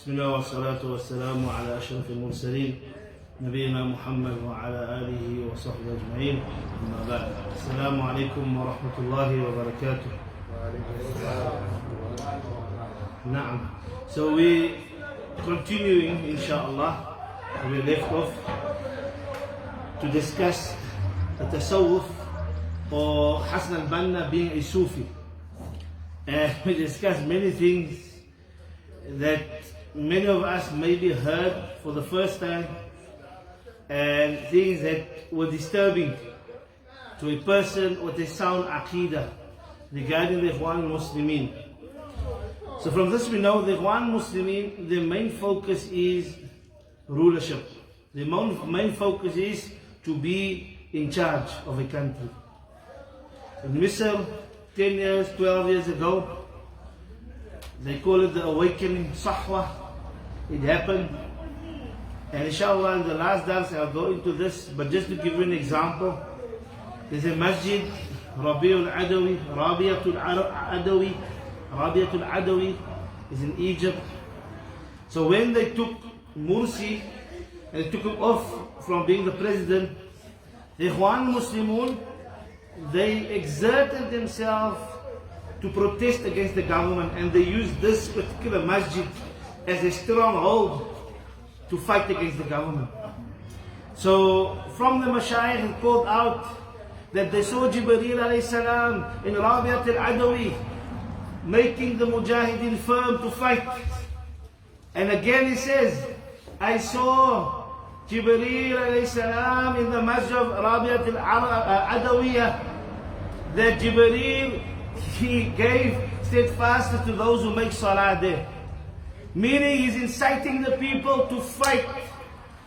بسم الله والصلاة والسلام على أشرف المرسلين نبينا محمد وعلى آله وصحبه أجمعين. أما بعد، السلام عليكم ورحمة الله وبركاته. نعم. So we continuing inshallah, we left off to discuss the tasawwuf or Hassan al-Banna being a Sufi. And we discussed many things that many of us maybe heard for the first time, and things that were disturbing to a person with a sound aqidah regarding the Ikhwanul Muslimeen. So from this we know the Ikhwanul Muslimeen, the main focus is rulership. The main focus is to be in charge of a country. In Misr, 10 years, 12 years ago, they call it the awakening, Sahwa. It happened. And inshallah in the last dance I'll go into this, but just to give you an example, there's a masjid, Rabiatul Adawi is in Egypt. So when they took Mursi and they took him off from being the president, the Ikhwanul Muslimun, they exerted themselves to protest against the government, and they used this particular masjid as a stronghold to fight against the government. So from the Mashayikh it called out that they saw Jibreel alayhi salam in Rabiatul Adawi making the Mujahideen firm to fight. And again he says, I saw Jibreel alayhi salam in the masjid of Rabiatul Adawiyah, that Jibreel, he gave steadfastness to those who make salah there. Meaning he's inciting the people to fight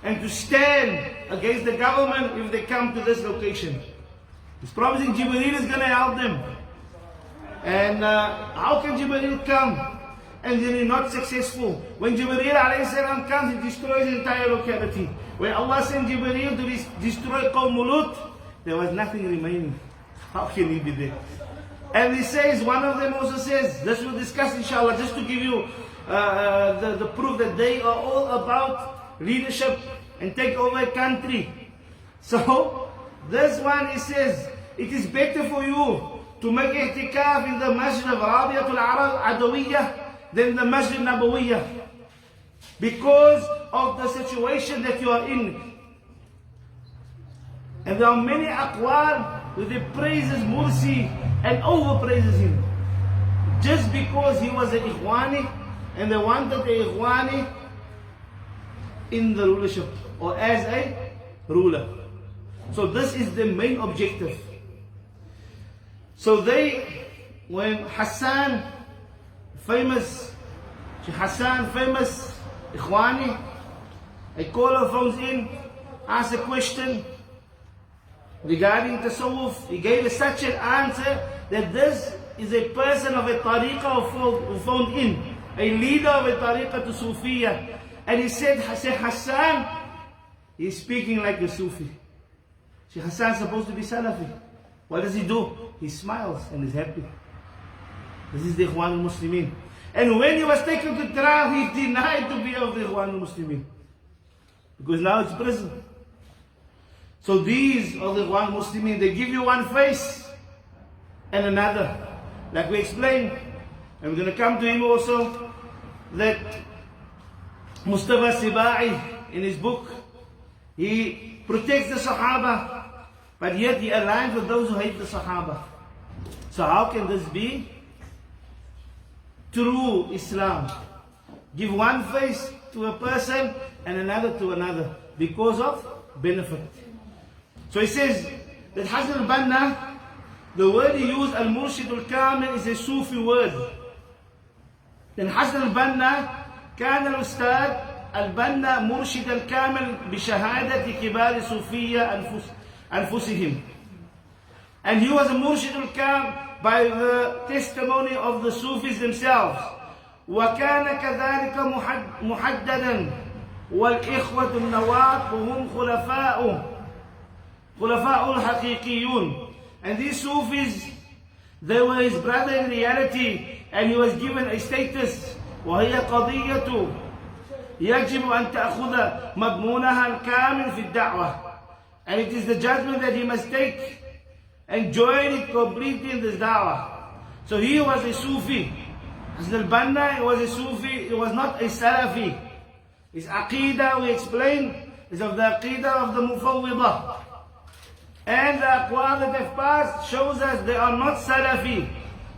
and to stand against the government if they come to this location. He's promising Jibreel is going to help them. And how can Jibreel come and then he's not successful? When Jibreel alayhi salam comes, he destroys the entire locality. When Allah sent Jibreel to destroy Qawm Lut, there was nothing remaining. How can he be there? And he says, one of them also says, this we'll discuss inshallah, just to give you the proof that they are all about leadership and take over a country. So this one, he says, it is better for you to make i'tikaf in the masjid of Rabiatul Adawiyah than the masjid Nabawiyah, because of the situation that you are in. And there are many aqwal where they praises Mursi and overpraises him just because he was an Ikhwani, and they wanted a Ikhwani in the rulership or as a ruler. So this is the main objective. So they, when Hassan, famous Ikhwani, a caller phones in, asks a question regarding tasawwuf, he gave such an answer that this is a person of a tariqah who phoned in, a leader of a tariqah to Sufiya. And he said, Hassan, he's speaking like a Sufi. Shaykh Hassan is supposed to be Salafi. What does he do? He smiles and is happy. This is the Ikhwanul Muslimeen. And when he was taken to trial, he denied to be of the Ikhwanul Muslimeen, because now it's prison. So these are the Ikhwanul Muslimeen. They give you one face and another. Like we explained, and we're going to come to him also, that Mustafa Sibai, in his book, he protects the Sahaba, but yet he aligns with those who hate the Sahaba. So how can this be true Islam? Give one face to a person and another to another because of benefit. So he says that Hassan al-Banna, the word he used, al-Murshid al-Kamil, is a Sufi word. Then Hassan al-Banna, كان الأستاذ البنا مرشد الكامل بشهادة كبار صوفية أنفسهم. And he was a Murshid al-Kamil by the testimony of the Sufis themselves. وكان كذلك محددا والإخوة النواة وهم خلفاء الحقيقيون. And these Sufis, they were his brother in reality, and he was given a status. وهي قضية يجب أن تأخذ مضمونها الكامل في الدعوة. And it is the judgment that he must take and join it completely in this da'wah. So he was a Sufi. Hasan al-Banna was a Sufi, he was not a Salafi. His Aqidah, we explained, is of the Aqidah of the Mufawwidah. And the Aqwal that have passed shows us they are not Salafi.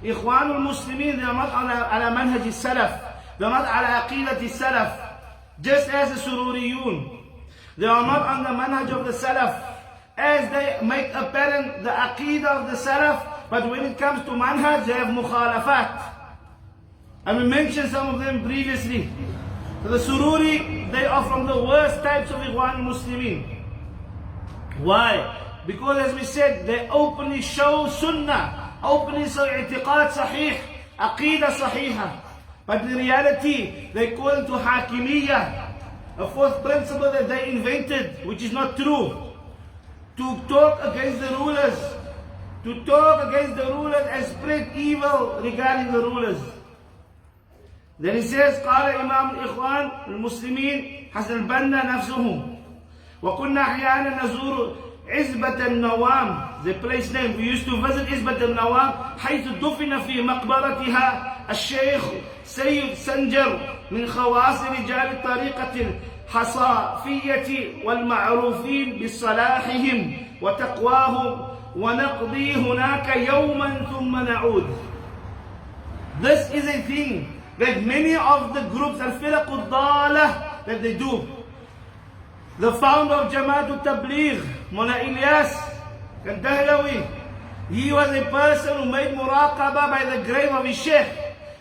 Ikhwanul Muslimeen, they are not ala manhaj al-Salaf. They are not ala Aqidat al-Salaf. Just as the Sururiyun. They are not on the manhaj of the Salaf. As they make apparent the Aqidah of the Salaf, but when it comes to manhaj, they have mukhalafat. And we mentioned some of them previously. So the Sururi, they are from the worst types of Ikhwanul Muslimeen. Why? Because as we said, they openly show sunnah, openly show i'tiqad sahih, aqidah sahiha. But in reality, they call it to hakimiyyah, a fourth principle that they invented, which is not true. To talk against the rulers, and spread evil regarding the rulers. Then he says, قال إمام الإخوان المسلمين حسن البنا نفسه وكنا أحيانا نزور عزبة النوام, the place name. We used to visit عزبة النوام حيث دفن في مقبرتها الشيخ سيد سنجر من خواص رجال الطريقة الحصافية والمعروفين بصلاحهم وتقواهم ونقضي هناك يوما ثم نعود. This is a thing that many of the groups al-firaq al-dalah that they do. The founder of Jamaat al-Tabligh, Mullah Ilyas al-Dahlawi, he was a person who made muraqabah by the grave of his sheikh.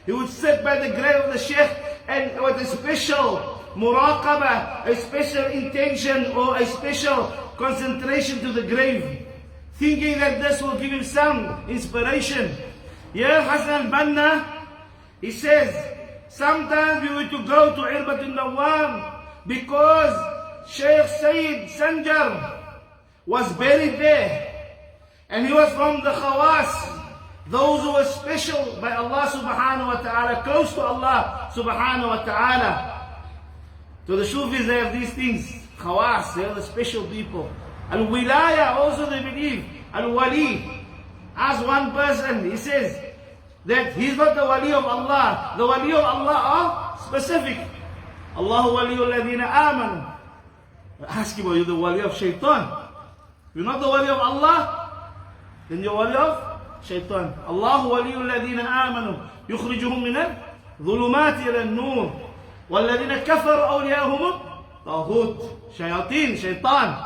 He would sit by the grave of the sheikh and with a special muraqabah, a special intention or a special concentration to the grave, thinking that this will give him some inspiration. Here Hasan al-Banna, he says, sometimes we were to go to Irbat al-Nawam because Shaykh Sayyid Sanjar was buried there. And he was from the Khawas, those who were special by Allah subhanahu wa ta'ala, close to Allah subhanahu wa ta'ala. So the Sufis, they have these things. Khawas, they are the special people. Al-Wilaya, also they believe. Al-Wali. As one person, he says that he's not the Wali of Allah. The Wali of Allah are specific. Allahu waliyul ladhina amanu. Ask him, are you the Wali of Shaitan? If you're not the Wali of Allah, then you're Wali of Shaitan. Allahu waliyul ladhina amanu. Yukhrijuhum min al-dhulumati ila al-nur. وَالَّذِينَ كَفَرُوا أَوْلِيَاءُهُمُ طَاغُوتٌ, Shayateen, Shaitan.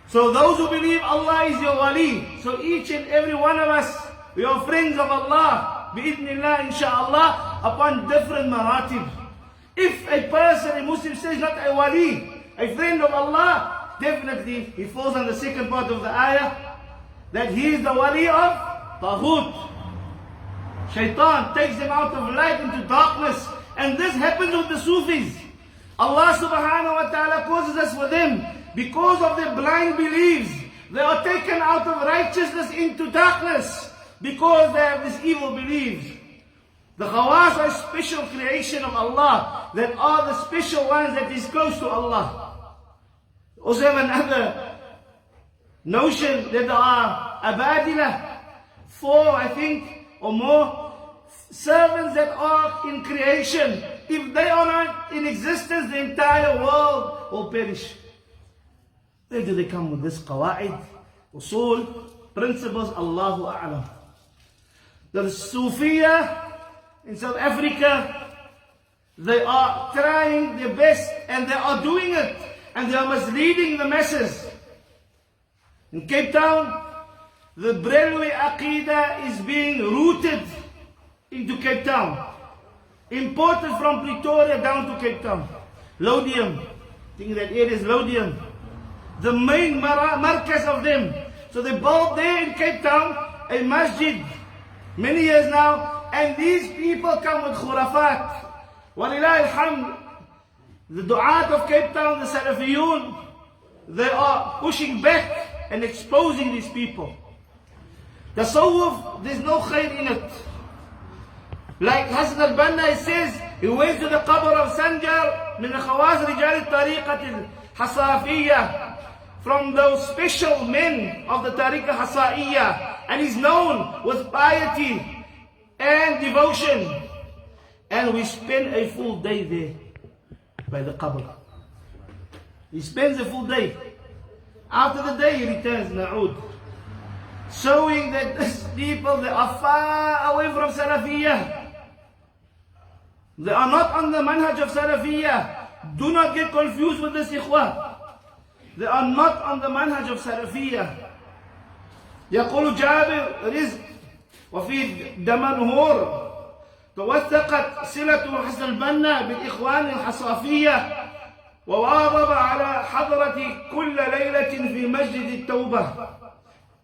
So those who believe Allah is your wali, so each and every one of us, we are friends of Allah, bi'idhnillah, insha'Allah, upon different maratib. If a person, a Muslim, says not a wali, a friend of Allah, definitely he falls on the second part of the ayah, that he is the wali of Taghut. Shaitan takes them out of light into darkness. And this happens with the Sufis. Allah subhanahu wa ta'ala causes us for them. Because of their blind beliefs, they are taken out of righteousness into darkness. Because they have this evil beliefs. The Khawas are a special creation of Allah. That are the special ones that is close to Allah. Also have another notion that there are Abadila, 4 I think or more servants that are in creation. If they are not in existence, the entire world will perish. Where do they come with this qawaid, usul, principles? Allahu a'lam. The Sufiya in South Africa, they are trying their best and they are doing it, and they are misleading the masses. In Cape Town, the Brelwi Aqidah is being rooted into Cape Town, imported from Pretoria down to Cape Town. Lodium, I think that area is Lodium, the main markaz of them. So they built there in Cape Town a masjid many years now, and these people come with khurafat. Walillahi alhamd, the du'at of Cape Town, the Salafiyun, they are pushing back and exposing these people. Tasawwuf, there's no khair in it. Like Hasan al-Banna says, He went to the qabr of Sanjar من خواص رجال الطريقة الحصافية, from those special men of the Tariqah Hasa'iyya, and is known with piety and devotion. And we spend a full day there by the qabr. He spends a full day. After the day he returns, na'ud. Showing that these people, they are far away from Salafiyyah. They are not on the manhaj of Salafiyyah. Do not get confused with this ikhwah. They are not on the manhaj of Salafiyyah. يقول جابر رزق وفي دمنهور توثقت صلة حسن البنا بالإخوان الحصافية وواظب على حضرة كل ليلة في مسجد التوبة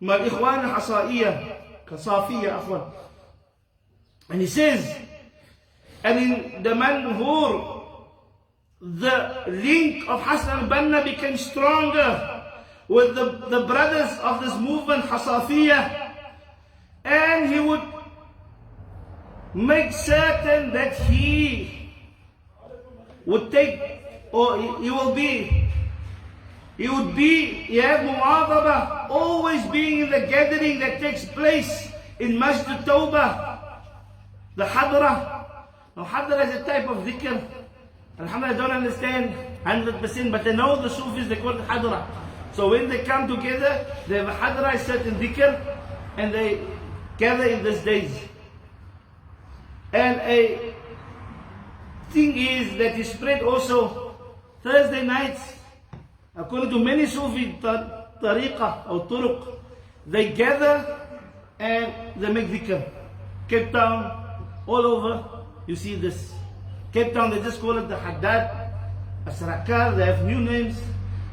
مع الإخوان الحصائية كصافية عفوا. And he says, and in the Manhur, the link of Hassan al-Banna became stronger with the brothers of this movement, Hasafiyah, and he would make certain that he would take, or he would be, he had mu'adaba, always being in the gathering that takes place in Masjid Tawbah, the Hadra. Now Hadra is a type of dhikr. Alhamdulillah, I don't understand 100%, but I know the Sufis, they call it Hadra. So when they come together, they have a Hadra, a certain dhikr, and they gather in these days. And a thing is that is spread also Thursday nights. According to many Sufi tariqah or turuq, they gather and they make dhikr. Cape Town, all over, you see this. Cape Town, they just call it the Haddad, Asrakar, they have new names,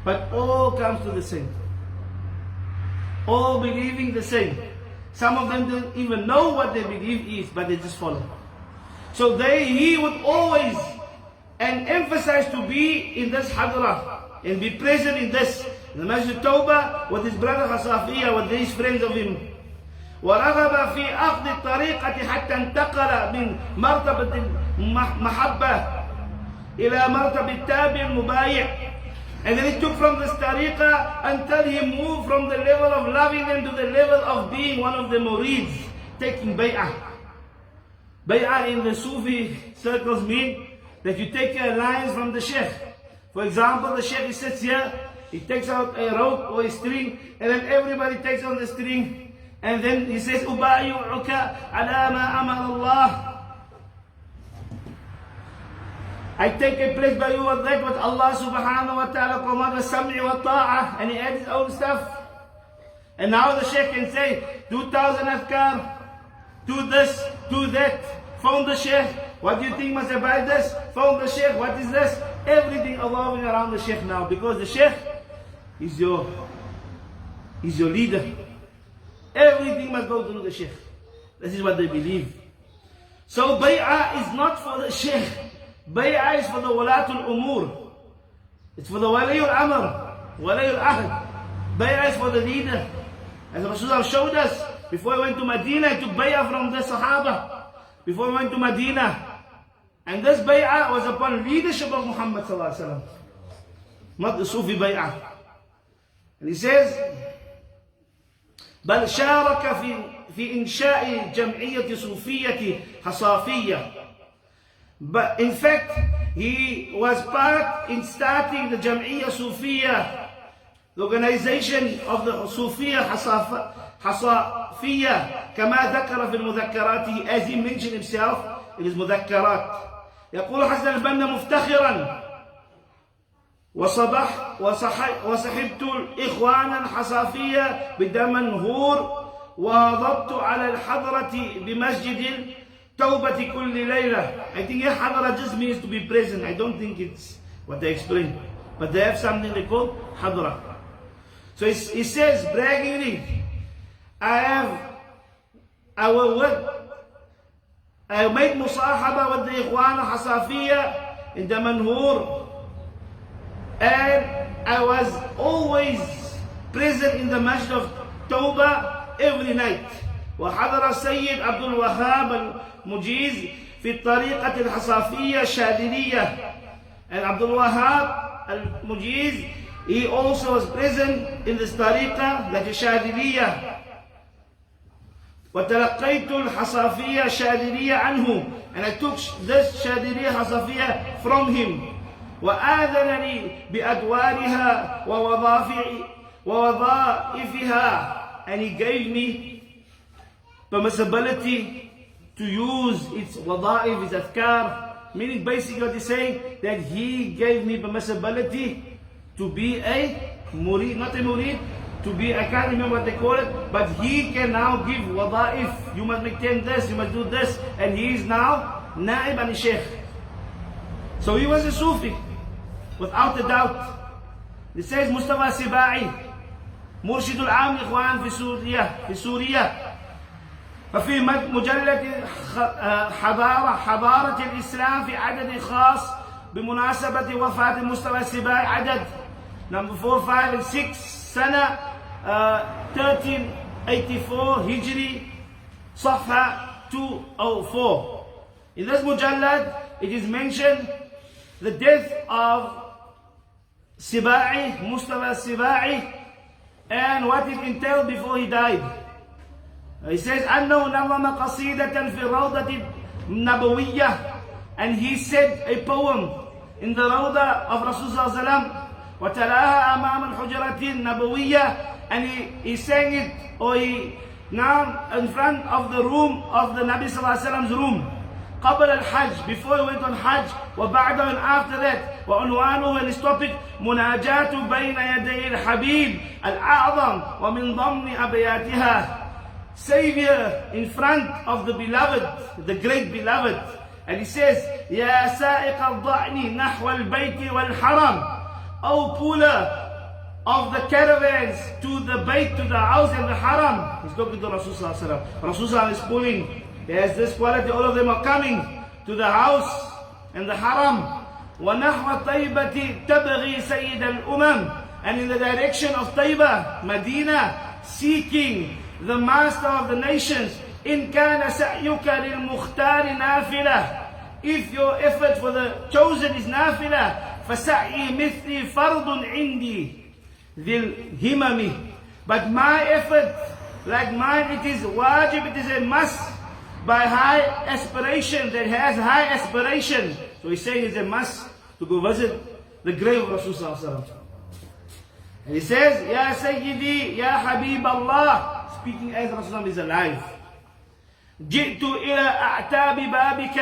but all comes to the same. All believing the same. Some of them don't even know what they believe is, but they just follow. So he would always and emphasize to be in this Hadra and be present in this, in the Masjid Tawbah, with his brother Hasafiyah, with these friends of him. ورغب في أخذ الطريقة حتى انتقل من مرتبة المحبة إلى مرتبة التابع المبايع. And then he took from this tariqah until he moved from the level of loving them to the level of being one of the murids, taking bay'ah. Bay'ah in the Sufi circles mean that you take a lines from the sheikh. For example, the sheikh sits here, he takes out a rope or a string, and then everybody takes on the string. And then he says, أُبَايُعُكَ عَلَى مَا أَمَرَ اللَّهِ. I take a place by you with that what Allah subhanahu wa ta'ala commanded, sam'i wa ta'ah, and he adds his own stuff. And now the sheikh can say, 2,000 afkar, do this, do that, phone the sheikh, what do you think must I buy this? Phone the sheikh, what is this? Everything evolving around the sheikh now, because the sheikh is your leader. Everything must go through the sheikh. This is what they believe. So bay'ah is not for the sheikh. Bay'ah is for the walatul umur. It's for the waliyul amr, waliyul ahd. Bay'ah is for the leader. As Rasulullah showed us, before he went to Medina, he took bay'ah from the Sahaba. Before he went to Medina. And this bay'ah was upon leadership of Muhammad sallallahu alaihi wasallam, not the Sufi bay'ah. And he says, بل شارك في إنشاء جمعية صوفية حصافية. But in fact, he was part in starting the Jam'iyya Sufiya, the organization of the Sufiya Hasafiyya, كما ذكر في المذكرات, as he mentioned himself in his مذكرات. يقول حسن البنا مفتخرا وصحبت الإخوان الحصافية بدمنهور وضبط على الحضرة بمسجد التوبة كل ليلة. I think here حضرة just means to be present. I don't think it's what they explain, but they have something they call حضرة. So he says braggingly, I made musahaba with the إخوان الحصافية in Damanhur. And I was always present in the Masjid of Tawbah every night. وحضر السيد عبد الوهاب Mujiz في الطريقة الحصافية الشاذلية. And Abdul Wahab al-Mujiz, he also was present in this tariqah, that is Shadiliya. وَتَلَقَّيْتُ الْحَصَافِيَّ الشَّاذِلِيَّ عَنْهُ, and I took this Shadiliya Hasafiyya from him. وَآذَنَ لِي بِأَدْوَارِهَا وَوَظَائِفِهَا, and he gave me permissibility to use its wada'if, its adhkar. Meaning basically what he's saying, that he gave me permissibility to be a murid, not a murid, to be, I can't remember what they call it, but he can now give wada'if. You must maintain this, you must do this, and he is now Naib and Shaykh. So he was a Sufi, without a doubt. It says Mustafa Sibai, مرشد العام الإخوان في سوريا. ففي مجلة حضارة الإسلام في عدد خاص بمناسبة وفاة مصطفى السباعي، عدد number 4, 5 and 6 سنة 1384 هجري صفحة 204. In this mujallad it is mentioned the death of Sibai, Mustafa Sibai, and what it entailed before he died. He says, أنه نظم قصيدة في الروضة النبوية, and he said a poem in the Rawda of Rasulullah وتلاها أمام الحجرة النبوية, and he sang it, or he now in front of the room of the Nabi Sallallahu Alaihi Wasallam's room. قبل الحج, before he went on Hajj, وبعد and after that. وعنوانه, and his topic, مناجاة بين يدي الحبيب الأعظم ومن ضمن أبياتها, Savior in front of the beloved, the great beloved. And he says, يا سائق الضأن نحو البيت والحرم, O puller of the caravans to the bayt, to the house and the haram. He's talking to Rasulullah. Rasulullah is pulling. He has this quality, all of them are coming to the house and the haram. ونحو طيبة تبغي سيد الأمم, and in the direction of Taiba, Medina, seeking the master of the nations. إن كان سعيك للمختار نافلة, if your effort for the chosen is nafila, فسعي مثلي فرض عندي ذي الهمم, but my effort, like mine, it is wajib, it is a must, by high aspiration, that has high aspiration. So he's saying it's a must to go visit the grave of Rasulullah. And he says, Ya Sayyidi, Ya Habib Allah, speaking as Rasulullah is alive. جئت إلى أعتاب بابك,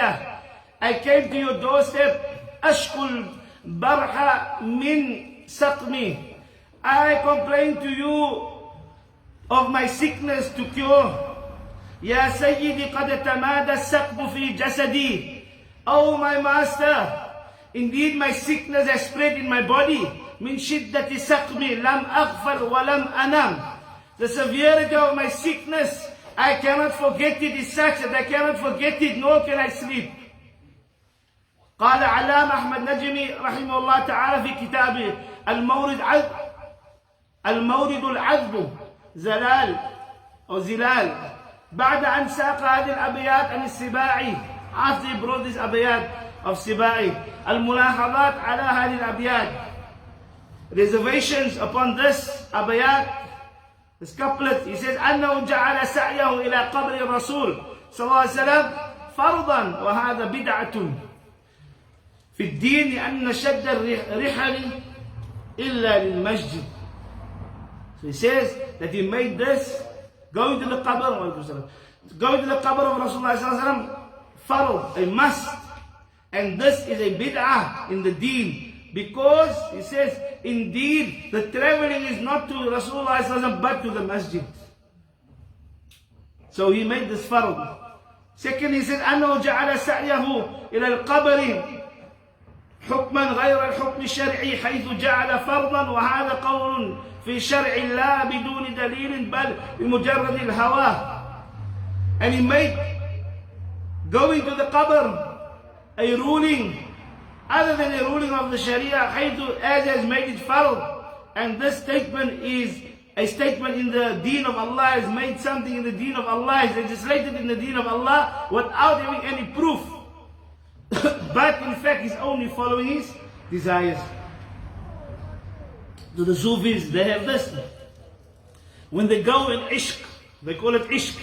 I came to your doorstep. أشكو البرح من سقمي, I complain to you of my sickness to cure. يا سيدي قد تمادى السقم في جسدي, Oh my master, indeed my sickness has spread in my body. من شدة سقمي لم أغفل ولم أنام, the severity of my sickness, I cannot forget it, is such that I cannot forget it, nor can I sleep. قال علام أحمد نجمي رحمه الله تعالى في كتابه المورد العذب زلال أو زلال, بعد أن ساق هذه الأبيات عن السباعي, after he brought this أبيات of Sibai, الملاحظات على هذه الأبيات, reservations upon this أبيات, this couplet. He says, أنه جعل سعيه إلى قبر الرسول صلى الله عليه وسلم فرضا وهذا بدعة في الدين لأن شد الرحل إلا للمسجد. So he says that he made this going to the qabr of Rasulullah sallallahu alaihi wasallam farad, a must, and this is a bid'ah in the deen, because he says indeed the traveling is not to Rasulullah sallallahu alaihi wasallam but to the masjid. So he made this farad. Second, he says أنه جعل سعيه إلى القبر حكما غير الحكم الشرعي حيث جعل فرضا وهذا قول في شرع الله بدون دليل بل بمجرد الهوى. And he made going to the qabr a ruling other than a ruling of the Sharia, حيث as has made it fard, and this statement is a statement in the deen of Allah, has made something in the deen of Allah, has legislated in the deen of Allah without having any proof. But in fact, he's only following his desires. So the Sufis, they have this. When they go in ishq, they call it ishq.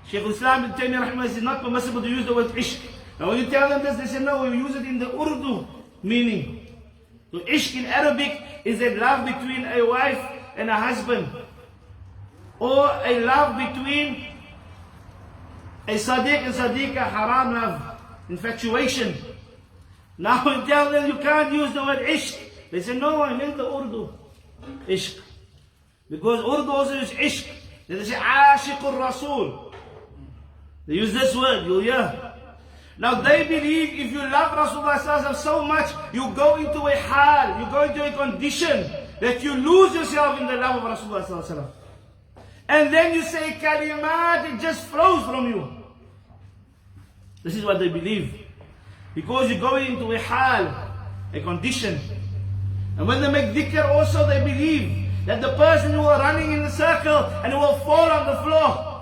Shaykh Islam ibn Taymiyyah rahimahullah says it's not permissible to use the word ishq. Now when you tell them this, they say no, we use it in the Urdu meaning. So ishq in Arabic is a love between a wife and a husband, or a love between a sadiq and sadiqa, haram love, infatuation. Now when you tell them you can't use the word ishq, they say no, I meant the Urdu ishq. Because Urdu also is ishq. They say ashiqur rasul. They use this word, you hear. Now they believe if you love Rasulullah so much, you go into a hal, you go into a condition that you lose yourself in the love of Rasulullah. And then you say kalimat, it just flows from you. This is what they believe. Because you go into a hal, a condition. And when they make dhikr also, they believe that the person who are running in a circle and who will fall on the floor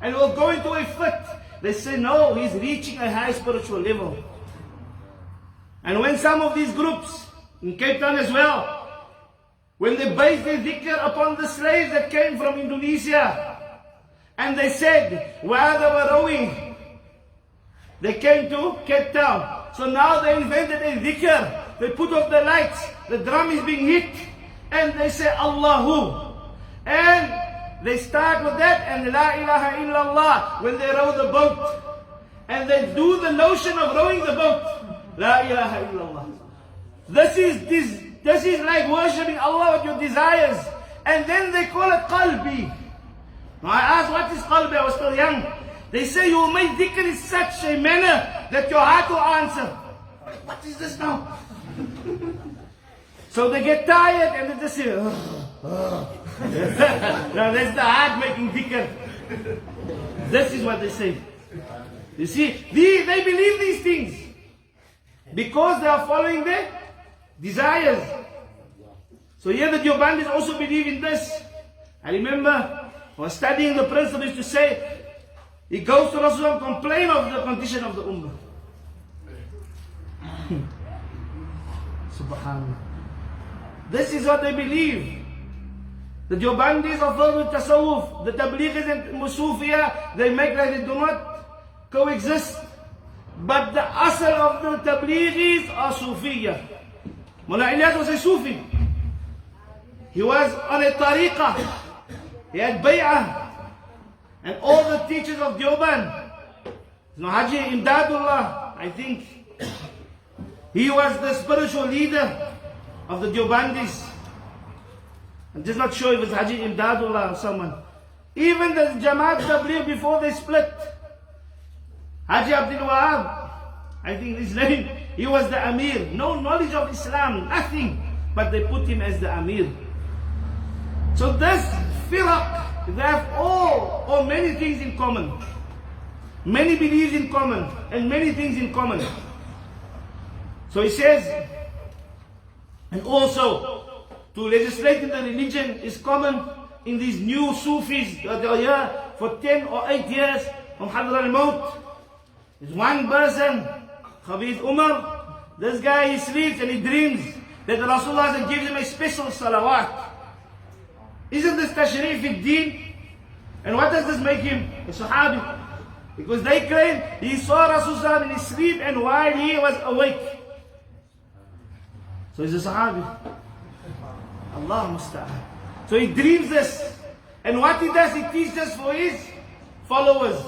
and will go into a fit, they say no, he's reaching a high spiritual level. And when some of these groups, in Cape Town as well, when they based their dhikr upon the slaves that came from Indonesia, and they said, while they were rowing, they came to Cape Town. So now they invented a dhikr. They put off the lights, the drum is being hit, and they say Allahu. And they start with that, and La ilaha illallah when they row the boat. And they do the notion of rowing the boat. La ilaha illallah. This is like worshipping Allah with your desires. And then they call it qalbi. Now I asked, what is qalbi? I was still young. They say you will make dhikr in such a manner that your heart will answer. What is this now? So they get tired and they just say, now that's the heart making dhikr. This is what they say. You see, they believe these things because they are following their desires. So here the Deobandis also believe in this. I remember I was studying the principles to say, he goes to Rasulullah and complain of the condition of the Ummah. Subhanallah. This is what they believe. The Deobandis are filled with tasawwuf. The Tablighis and Musufiyah, they make like they do not coexist. But the asal of the Tablighis are Sufiyah. Mullah Ilyas was a Sufi. He was on a tariqah. He had bay'ah. And all the teachers of Deoband, Haji Imdadullah, I think, he was the spiritual leader of the Deobandis. I'm just not sure if it's Haji Imdadullah or someone. Even the Jamaat Tabligh before they split, Haji Abdul Wahab, I think his name, he was the Amir. No knowledge of Islam, nothing. But they put him as the Amir. So this firaq, they have all or many things in common. Many beliefs in common and many things in common. So he says, and also to legislate in the religion is common in these new Sufis that are here for 10 or 8 years from Hadra al-Maut. There's one person, Khabith Umar, this guy he sleeps and he dreams that the Rasulullah gives him a special salawat. Isn't this tashrif al-deen? And what does this make him? A Sahabi. Because they claim he saw Rasulullah in his sleep and while he was awake. So he's a Sahabi. Allah musta'an. So he dreams this. And what he does, he teaches for his followers.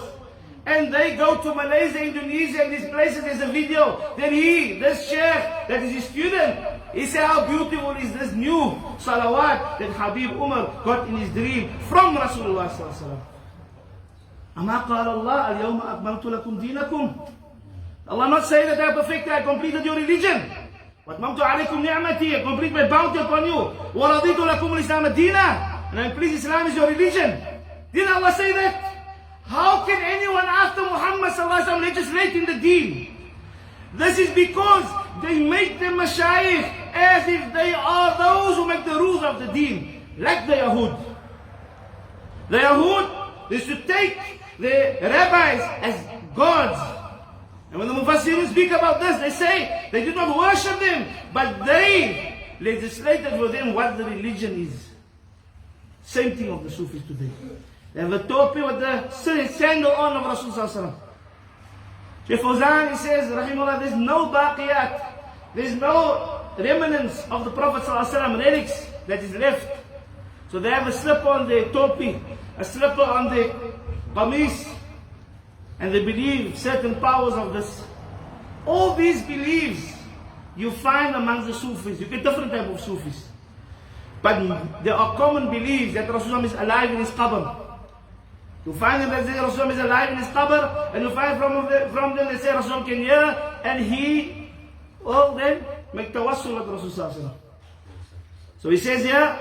And they go to Malaysia, Indonesia, and these places, there's a video. Then this Shaykh, that is his student, he said, how beautiful is this new salawat that Habib Umar got in his dream from Rasulullah sallallahu alaihi wasallam. Ama qala Allah, al-yawma akmaltu lakum dinakum. Allah not saying that I have perfected, I completed your religion. وَأَتْمَمْتُ عَلَيْكُمْ نِعْمَتِي, I complete my bounty upon you. وَرَضِيتُ لَكُمُ الْإِسْلَامَ دِينًا, and I am pleased Islam is your religion. Didn't Allah say that? How can anyone after Muhammad sallallahu alaihi wasallam legislate in the deen? This is because they make the mashayikh as if they are those who make the rules of the deen, like the Yahud. The Yahud used to take the rabbis as gods. And when the Mufassirun speak about this, they say they did not worship them, but they legislated for them what the religion is. Same thing of the Sufis today. They have a topi with the sandal on of Rasulullah. Shaykh Fawzan, he says, Rahimullah, there's no baqiyat, there's no remnants of the Prophet ﷺ, relics that is left. So they have a slipper on their topi, a slipper on their qamis, and they believe certain powers of this. All these beliefs you find amongst the Sufis. You get different type of Sufis. But there are common beliefs that Rasulullah is alive in his qabr. You find them that say Rasulullah is alive in his qabr, and you find from them that say Rasulullah can hear, and he will then make tawassul with Rasulullah. So he says here,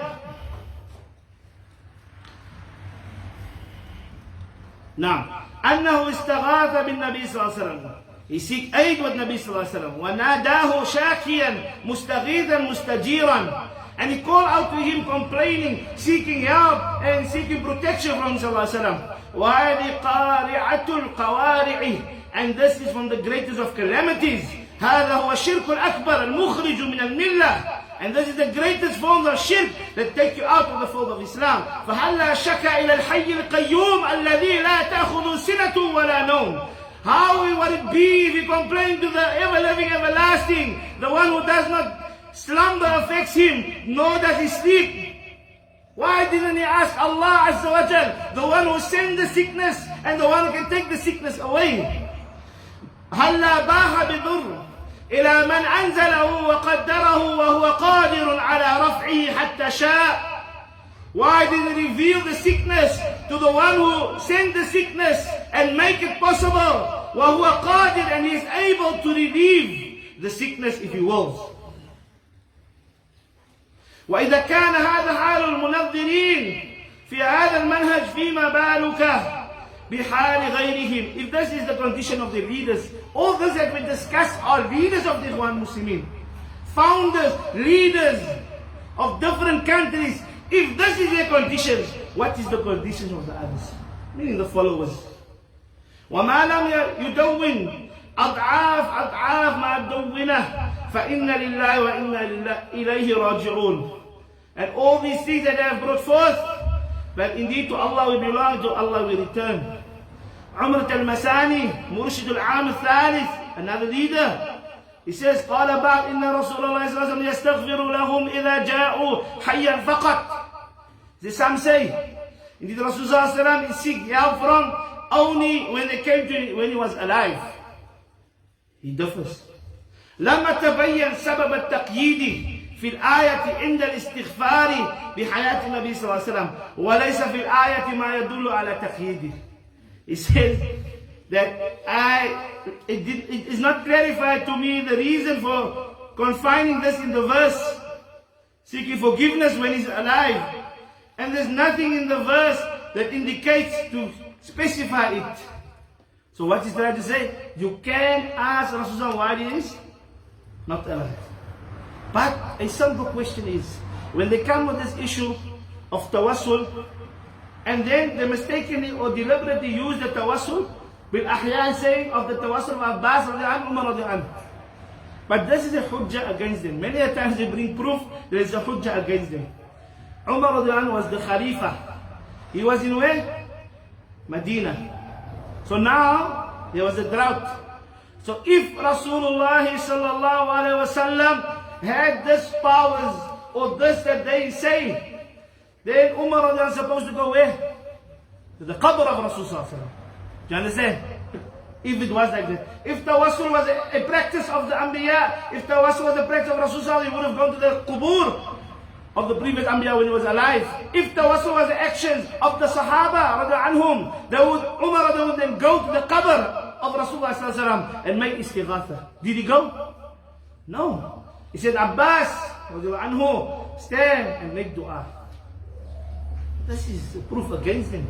now, أنه استغاث بالنبي صلى الله عليه وسلم. He seek aid with Nabi sallallahu alaihi wasallam. وَنَادَاهُ شَاكِيًا مُسْتَغِيثًا مُسْتَجِيرًا. And he called out to him complaining, seeking help and seeking protection from him sallallahu alaihi wasallam. وَهَذِي قَارِعَةُ الْقَوَارِعِ. And this is from the greatest of calamities. هذا هو الشرك الأكبر المخرج من الملة. And this is the greatest form of shirk that take you out of the fold of Islam. فَهَلَّا شَكَى إِلَى الْحَيِّ الْقَيُّومِ الَّذِي لَا تَأْخُذُ سِنَةٌ وَلَا نَوْمٌ. How would it be if you complain to the ever-living, everlasting, the one who does not slumber affects him, nor does he sleep? Why didn't he ask Allah Azza wa Jal, the one who sends the sickness and the one who can take the sickness away? هَلَّا بَاهَ بِضُرٍّ إلى من أنزله وقدره وهو قادر على رفعه حتى شاء. Why did he reveal the sickness to the one who sent the sickness and make it possible? وهو قادر, and he is able to relieve the sickness if he wills. وإذا كان هذا حال المنظرين في هذا المنهج فيما بالك بحال غيرهم. If this is the condition of the leaders, all this that we discuss are leaders of the Ikhwanul Muslimeen, founders, leaders of different countries. If this is their conditions, what is the conditions of the others? Meaning the followers. وما لم يدون أضعاف ما دونه فإن لله وإنا إليه راجعون. And all these things that they have brought forth, but indeed to Allah we belong, to Allah we return. عمرة المساني مرشد العام الثالث, another leader, he says قال بعض إن رسول الله صلى الله عليه وسلم يستغفر لهم إذا جاءوا حيا فقط. Some say indeed Rasulullah صلى الله عليه وسلم seek help from only when they came to him when he was alive. He differs. لما تبين سبب التقييد في الآية عند الاستغفار بحياة النبي صلى الله عليه وسلم وليس في الآية ما يدل على تقييده. He says that it is not clarified to me the reason for confining this in the verse, seeking forgiveness when he's alive. And there's nothing in the verse that indicates to specify it. So what he's trying to say, you can ask Rasulullah why he is not alive. But a simple question is, when they come with this issue of tawassul, and then they mistakenly or deliberately use the tawassul bil ahyan saying of the tawassul of Abbas radiallahu anhu, Umar radiallahu anhu. But this is a hujjah against them. Many a times they bring proof there is a hujjah against them. Umar radiallahu anhu was the Khalifa. He was in where? Medina. So now there was a drought. So if Rasulullah sallallahu alaihi wasallam had this powers or this that they say, then Umar is supposed to go where? To the qabr of Rasulullah. Do you understand? If it was like that. If tawassul was a practice of the Anbiya, if tawassul was a practice of Rasulullah, he would have gone to the qubur of the previous Anbiya when he was alive. If tawassul was the actions of the Sahaba, Umar would then go to the qabr of Rasulullah and make istighatha. Did he go? No. He said, Abbas, stand and make dua. This is proof against them.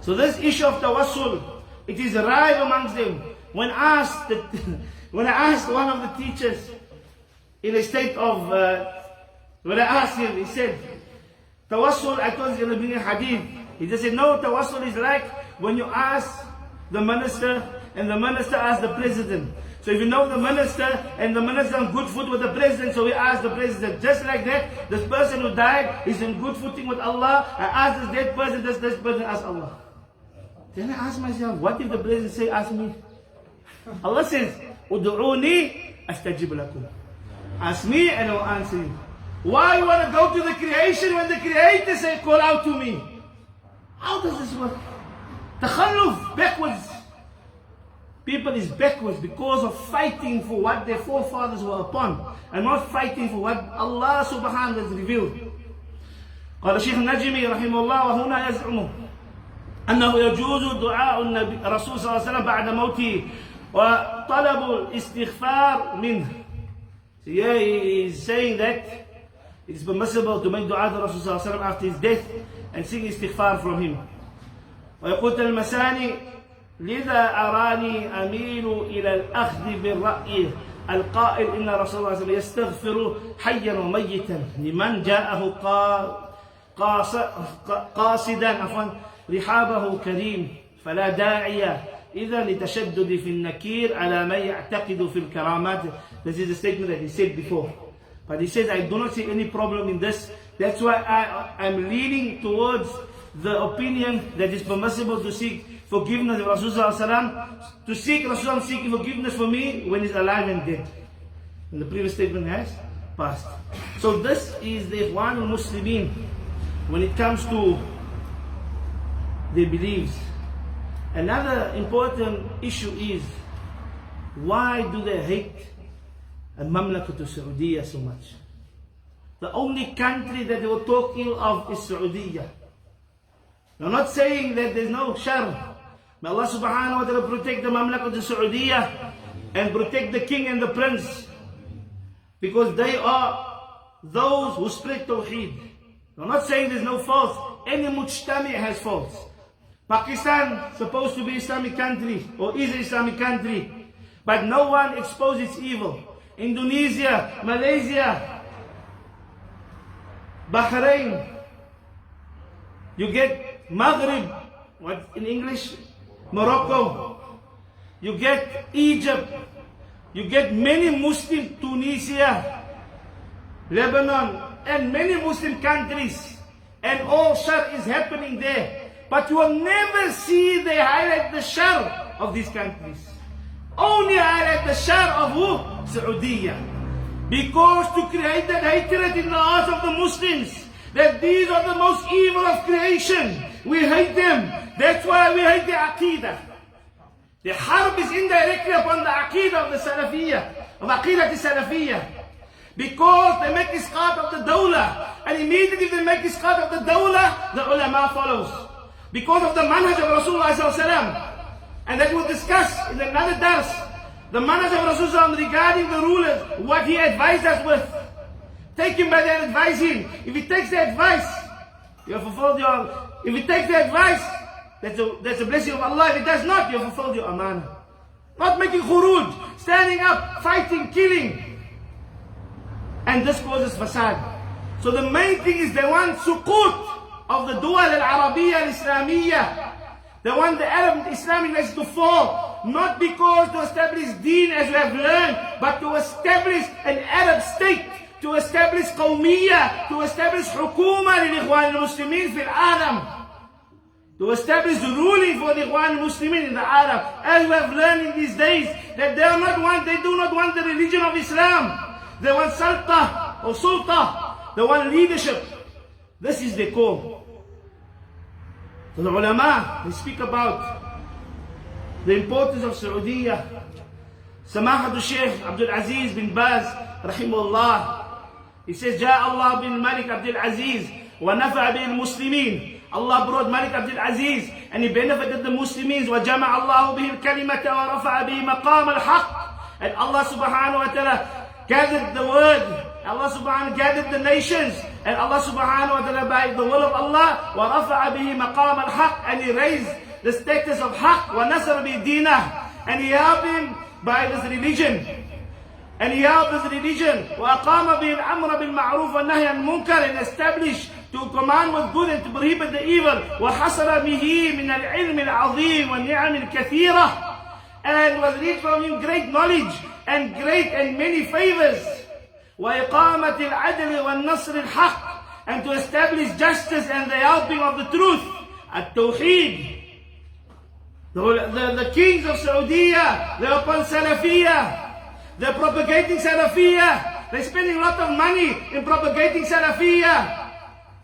So this issue of tawassul, it is rife amongst them. When I asked one of the teachers in a state of, when I asked him, he said, tawassul, I told you in the hadith, He just said, no, tawassul is like when you ask the minister and the minister asks the president. So if you know the minister and the minister on good foot with the president, so we ask the president. Just like that, this person who died is in good footing with Allah. I ask this dead person, does this person ask Allah? Then I ask myself, what if the president say, ask me? Allah says, Udu'uni astajib lakum. Ask me and I will answer you. Why you want to go to the creation when the creator say, call out to me? How does this work? Takhalluf, backwards. People is backwards because of fighting for what their forefathers were upon and not fighting for what Allah subhanahu wa ta'ala has revealed. قال الشيخ النجمي رحمه الله وهنا يزعم أنه يجوز دعاء الرسول صلى الله عليه وسلم بعد موته وطلب الاستغفار منه. So yeah, he is saying that it's permissible to make dua to Rasul صلى الله عليه وسلم after his death and seek istighfar from him. ويقول المساني لذا أراني أميل إلى الأخذ بالرأي القائل إن رسول الله صلى الله عليه وسلم يستغفر حيا وميتا لمن جاءه قاصدا رحابه كريم فلا داعي إذا لتشدد في النكير على من يعتقد في الكرامات. This is the statement that he said before. But he says, I do not see any problem in this. That's why I'm leaning towards the opinion that it's permissible to seek forgiveness of Rasulullah, to seek Rasulullah seeking forgiveness for me when he's alive and dead. And the previous statement has passed. So this is the Ikhwanul Muslimeen when it comes to their beliefs. Another important issue is, why do they hate Al-Mamlakat al-Saudiya so much? The only country that they were talking of is Saudi. I'm not saying that there's no shar. May Allah subhanahu wa ta'ala protect the Mamlakat al-Saudi and protect the king and the prince, because they are those who spread Tawheed. I'm not saying there's no faults. Any mujtami has faults. Pakistan supposed to be Islamic country or is an Islamic country, but no one exposes its evil. Indonesia, Malaysia, Bahrain, you get Maghrib, what in English, Morocco, you get Egypt, you get many Muslim, Tunisia, Lebanon, and many Muslim countries, and all shar is happening there. But you will never see they highlight the shar of these countries. Only highlight the shar of who? Saudi. Because to create that hatred in the hearts of the Muslims, that these are the most evil of creation. We hate them. That's why we hate the Aqidah. The harb is indirectly upon the Aqidah of the Salafiyah, of Aqidah the Salafiyah. Because they make isqat of the dawlah. And immediately they make isqat of the dawlah, the ulama follows. Because of the manhaj of Rasulullah sallallahu alaihi wasallam. And that we'll discuss in another dars. The manhaj of Rasulullah regarding the rulers, what he advised us with. Take him by that advising. If he takes the advice, you have fulfilled your... If he takes the advice, that's a blessing of Allah. If it does not, you have fulfilled your amanah. Not making khuruj, standing up, fighting, killing. And this causes fasad. So the main thing is they want suqut of the dual al-Arabiya al-Islamiyya. They want the Arab Islamic nation to fall. Not because to establish deen as we have learned, but to establish an Arab state. To establish qawmiyya, to establish hukuma lil-Ikhwanul Muslimeen fil alam. To establish the ruling for the Ikhwanul Muslimeen in the Arab. As we have learned in these days, that they do not want the religion of Islam. They want sulta or sulta. They want leadership. This is the core. So the ulama, they speak about the importance of Saudi. Samahat Shaykh Abdul Aziz bin Baz, rahimahullah, he says, جاء الله بالملك عبد العزيز ونفع به المسلمين. Allah brought Malik Abdul Aziz and he benefited the Muslims. وجمع الله به الكلمة ورفع به مقام الحق. And Allah subhanahu wa ta'ala gathered the word. Allah subhanahu wa ta'ala gathered the nations. And Allah subhanahu wa ta'ala, by the will of Allah, وَرَفَعَ بِهِ مَقَامَ الْحَقِّ, and he raised the status of haqq, وَنَصَرَ بِهِ دِينَهُ, and he helped him by this religion. And he helped this religion. وَأَقَامَ بِهِ الْأَمْرَ بِالْمَعْرُوفِ وَالنَّهْيَ عَنِ الْمُنكَرِ, and established to command with good and to prohibit the evil. وحصل به من العلم العظيم والنعم الكثيرة, and was rich from him great knowledge and great and many favors. وإقامة العدل والنصر الحق, and to establish justice and the helping of the truth. التوحيد. The kings of Saudi, they're upon Salafiyah. They're propagating Salafiyah. They're spending a lot of money in propagating Salafiyah.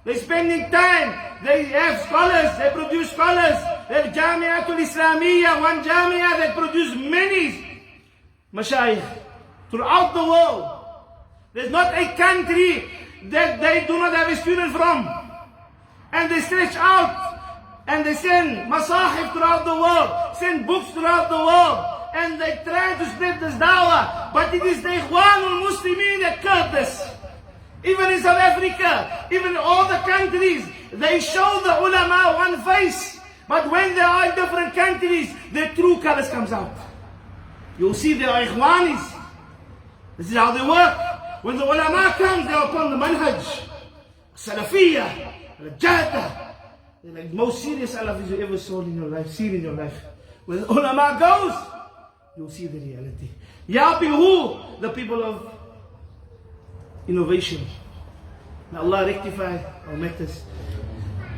They're spending time. They have scholars. They produce scholars. They have Jamiatul Islamiyah, one Jamia that produce many mashayikh throughout the world. There's not a country that they do not have a student from. And they stretch out. And they send masahif throughout the world, send books throughout the world, and they try to spread this dawah. But it is the Ikhwanul Muslimeen that killed this. Even in South Africa, even in all the countries, they show the ulama one face. But when they are in different countries, their true colors comes out. You'll see they are Ikhwanis. This is how they work. When the ulama comes, they are upon the manhaj, Salafiyah, al-Jada. They're like the most serious Salafis you ever saw in your life, seen in your life. When the ulama goes, you'll see the reality. Helping who? The people of innovation. May Allah rectify our matters.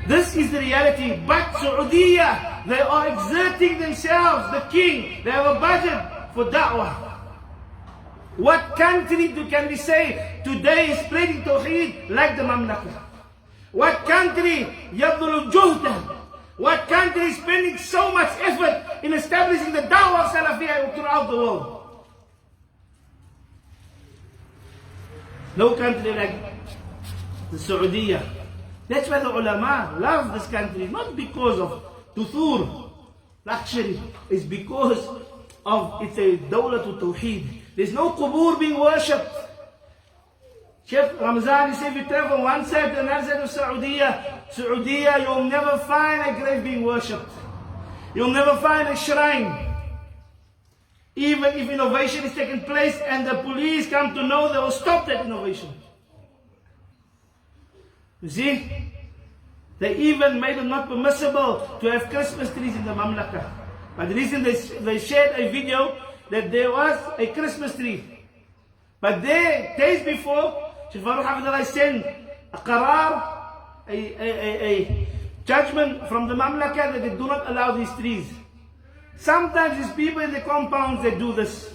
This is the reality. But Saudiya, they are exerting themselves, the king, they have a budget for da'wah. What country can we say today is spreading Tawheed like the Mamlaka? What country يبذل جهده? What country is spending so much effort in establishing the da'wah of Salafiyah throughout the world? No country like the Saudiya. That's why the ulama love this country, not because of tuthur, luxury. It's because of it's a dawlah to tawheed. There's no qubur being worshipped. Sheikh Ramzan, he said, if you travel one side to another side of Saudiya, you'll never find a grave being worshipped. You'll never find a shrine. Even if innovation is taking place and the police come to know, they will stop that innovation. You see? They even made it not permissible to have Christmas trees in the Mamlaka. But the reason they shared a video that there was a Christmas tree. But there, days before, Shaykh Farooq sent a qarar, a judgment from the Mamlaka that they do not allow these trees. Sometimes these people in the compounds, they do this.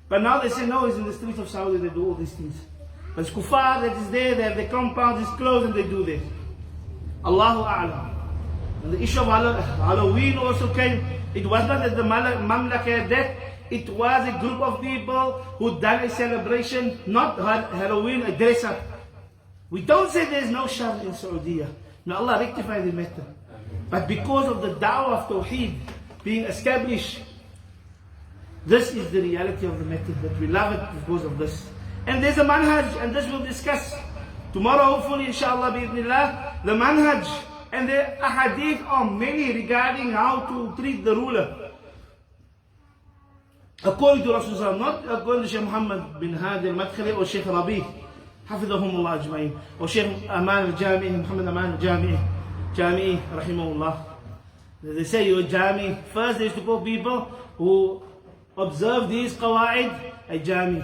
But now they say, no, it's in the streets of Saudi, they do all these things. But it's kuffar that is there, they have the compounds, it's closed and they do this. Allahu A'lam. And the issue of Halloween also came. It was not that the Mamlaka had that. It was a group of people who done a celebration, not Halloween, a dress up. We don't say there is no shar in Saudi. May Allah rectify the matter. But because of the da'wah of Tawheed being established, this is the reality of the matter, that we love it because of this. And there's a manhaj, and this we'll discuss tomorrow, hopefully, inshallah, bi'idhnillah, the manhaj. And the ahadith are many regarding how to treat the ruler. According to Rasulullah, not according to Shaykh Muhammad bin Hadi al-Madkhali or Shaykh Rabi, حفظه الله أجمعين, or Shaykh Aman al-Jami, Muhammad Aman al-Jami, rahimahullah. They say you're a Jami. First they used to call people who observe these qawa'id a Jami.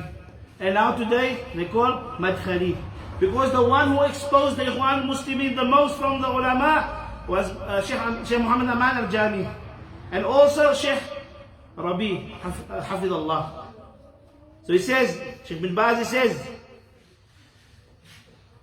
And now today they call Madkhali. Because the one who exposed the Ikhwanul Muslimeen the most from the ulama was Shaykh Muhammad Aman al-Jami. And also Shaykh Rabi, حفظ Allah. So he says, Shaykh bin Baz, he says,